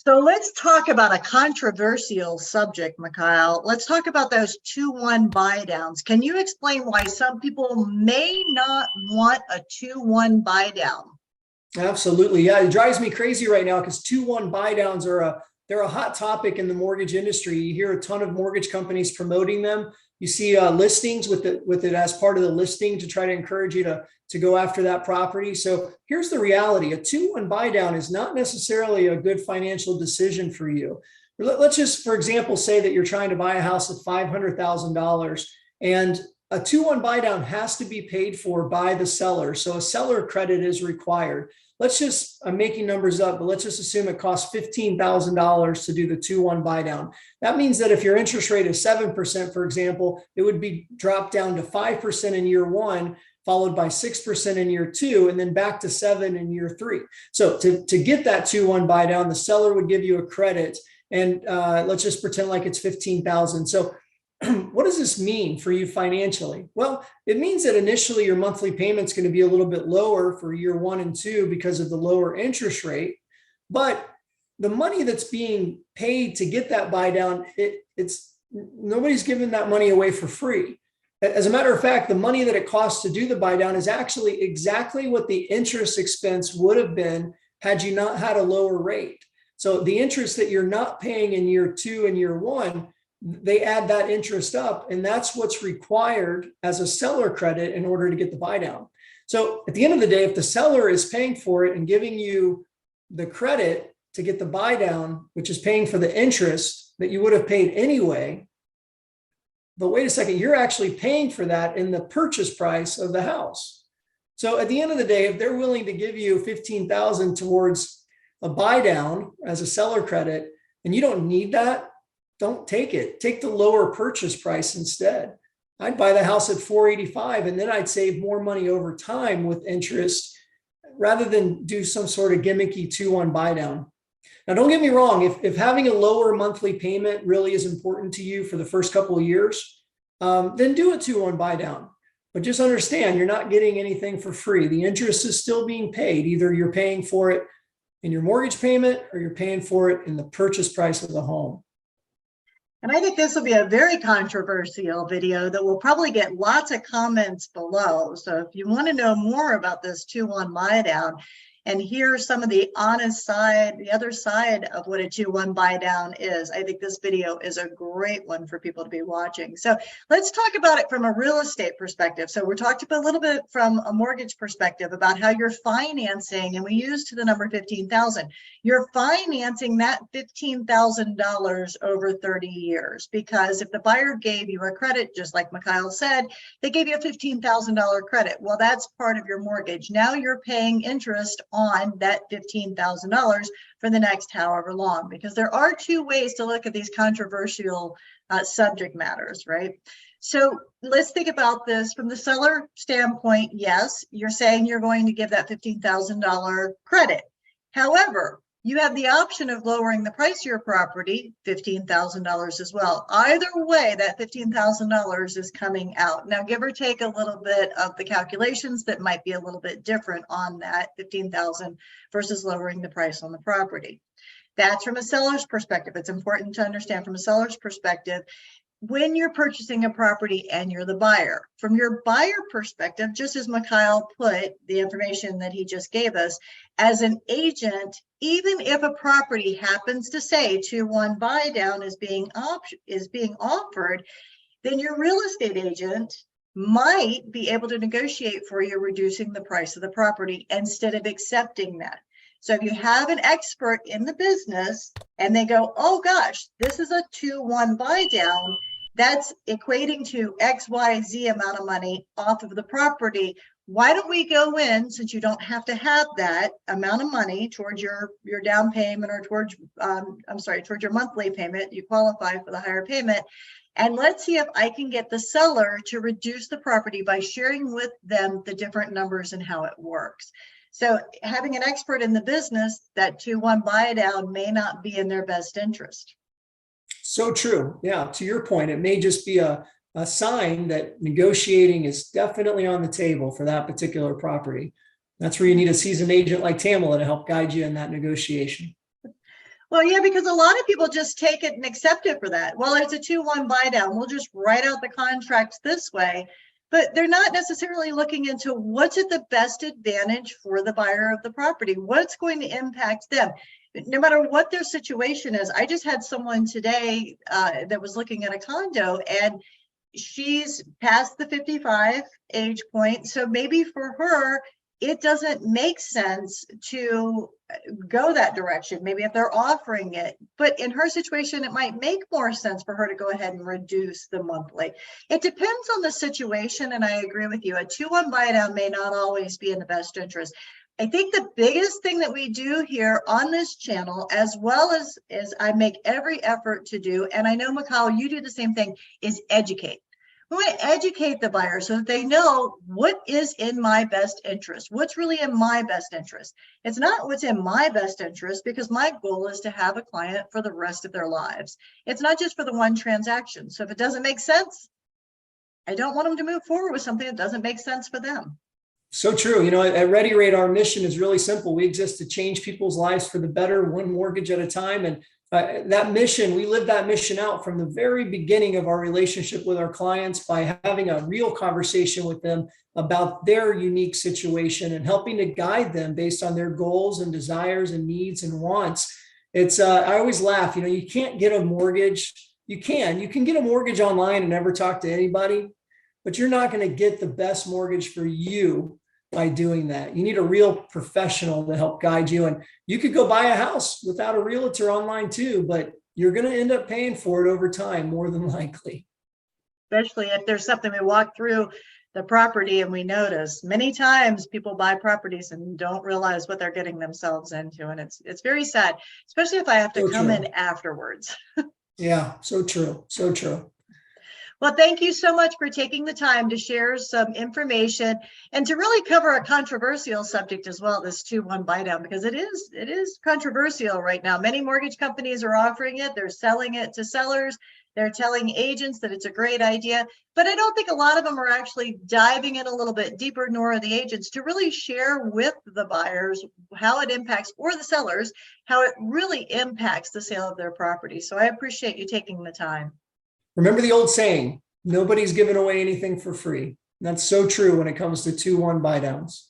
So let's talk about a controversial subject, Mikhail. Let's talk about those 2-1 buy downs. Can you explain why some people may not want a 2-1 buy down? Absolutely. Yeah, it drives me crazy right now because 2-1 buy downs they're a hot topic in the mortgage industry. You hear a ton of mortgage companies promoting them. You see listings with it as part of the listing to try to encourage you to go after that property. So here's the reality. A 2-1 buy down is not necessarily a good financial decision for you. Let's just, for example, say that you're trying to buy a house at $500,000 and a 2-1 buy down has to be paid for by the seller. So a seller credit is required. I'm making numbers up, but let's just assume it costs $15,000 to do the 2-1 buy down. That means that if your interest rate is 7%, for example, it would be dropped down to 5% in year one, followed by 6% in year two, and then back to 7 in year three. So to get that 2-1 buy down, the seller would give you a credit, and let's just pretend like it's $15,000. So what does this mean for you financially? Well, it means that initially your monthly payment's going to be a little bit lower for year 1 and 2 because of the lower interest rate. But the money that's being paid to get that buy down, it's nobody's giving that money away for free. As a matter of fact, the money that it costs to do the buy down is actually exactly what the interest expense would have been had you not had a lower rate. So the interest that you're not paying in year 2 and year 1, they add that interest up, and that's what's required as a seller credit in order to get the buy down. So at the end of the day, if the seller is paying for it and giving you the credit to get the buy down, which is paying for the interest that you would have paid anyway, but wait a second, you're actually paying for that in the purchase price of the house. So at the end of the day, if they're willing to give you $15,000 towards a buy down as a seller credit, and you don't need that, don't take it. Take the lower purchase price instead. I'd buy the house at $485, and then I'd save more money over time with interest rather than do some sort of gimmicky 2-1 buy down. Now, don't get me wrong. If having a lower monthly payment really is important to you for the first couple of years, then do a 2-1 buy down. But just understand, you're not getting anything for free. The interest is still being paid. Either you're paying for it in your mortgage payment or you're paying for it in the purchase price of the home. And I think this will be a very controversial video that will probably get lots of comments below. So if you want to know more about this 2-1 buy down and hear some of the honest side, the other side of what a 2-1 buy down is, I think this video is a great one for people to be watching. So let's talk about it from a real estate perspective. So we're talking a little bit from a mortgage perspective about how you're financing, and we used the number 15,000. You're financing that $15,000 over 30 years, because if the buyer gave you a credit, just like Mikhail said, they gave you a $15,000 credit. Well, that's part of your mortgage. Now you're paying interest on that $15,000 for the next however long, because there are two ways to look at these controversial subject matters, right? So let's think about this from the seller standpoint. Yes, you're saying you're going to give that $15,000 credit. However, you have the option of lowering the price of your property, $15,000 as well. Either way, that $15,000 is coming out. Now, give or take a little bit of the calculations that might be a little bit different on that $15,000 versus lowering the price on the property. That's from a seller's perspective. It's important to understand from a seller's perspective when you're purchasing a property and you're the buyer. From your buyer perspective, just as Mikhail put the information that he just gave us, as an agent, even if a property happens to say 2-1 buy down is being offered, then your real estate agent might be able to negotiate for you, reducing the price of the property instead of accepting that. So if you have an expert in the business and they go, oh gosh, this is a 2-1 buy down, that's equating to XYZ amount of money off of the property. Why don't we go in, since you don't have to have that amount of money towards your down payment or towards, towards your monthly payment, you qualify for the higher payment. And let's see if I can get the seller to reduce the property by sharing with them the different numbers and how it works. So having an expert in the business, that 2-1 buy down may not be in their best interest. So true. Yeah. To your point, it may just be a sign that negotiating is definitely on the table for that particular property. That's where you need a seasoned agent like Tamela to help guide you in that negotiation. Well, yeah, because a lot of people just take it and accept it for that. Well, it's a 2-1 buy down. We'll just write out the contracts this way. But they're not necessarily looking into what's at the best advantage for the buyer of the property, what's going to impact them. No matter what their situation is. I just had someone today that was looking at a condo, and she's past the 55 age point. So maybe for her, it doesn't make sense to go that direction. Maybe if they're offering it, but in her situation, it might make more sense for her to go ahead and reduce the monthly. It depends on the situation. And I agree with you. A 2-1 buy down may not always be in the best interest. I think the biggest thing that we do here on this channel, as well as I make every effort to do, and I know, Mikal, you do the same thing, is educate. We want to educate the buyer so that they know what is in my best interest, what's really in my best interest. It's not what's in my best interest, because my goal is to have a client for the rest of their lives. It's not just for the one transaction. So if it doesn't make sense, I don't want them to move forward with something that doesn't make sense for them. So true. You know, at ReadyRate, our mission is really simple. We exist to change people's lives for the better, one mortgage at a time. And that mission, we live that mission out from the very beginning of our relationship with our clients by having a real conversation with them about their unique situation and helping to guide them based on their goals and desires and needs and wants. It's, I always laugh, you know, you can't get a mortgage. You can get a mortgage online and never talk to anybody, but you're not going to get the best mortgage for you by doing that. You need a real professional to help guide you. And you could go buy a house without a realtor online too, but you're going to end up paying for it over time, more than likely. Especially if there's something we walk through the property and we notice. Many times people buy properties and don't realize what they're getting themselves into. And it's very sad, especially if I have to come in afterwards. Yeah, so true. So true. Well, thank you so much for taking the time to share some information and to really cover a controversial subject as well, this 2-1 buy down, because it is controversial right now. Many mortgage companies are offering it. They're selling it to sellers. They're telling agents that it's a great idea, but I don't think a lot of them are actually diving in a little bit deeper, nor are the agents, to really share with the buyers how it impacts, or the sellers, how it really impacts the sale of their property. So I appreciate you taking the time. Remember the old saying, nobody's giving away anything for free. And that's so true when it comes to 2-1 buy downs.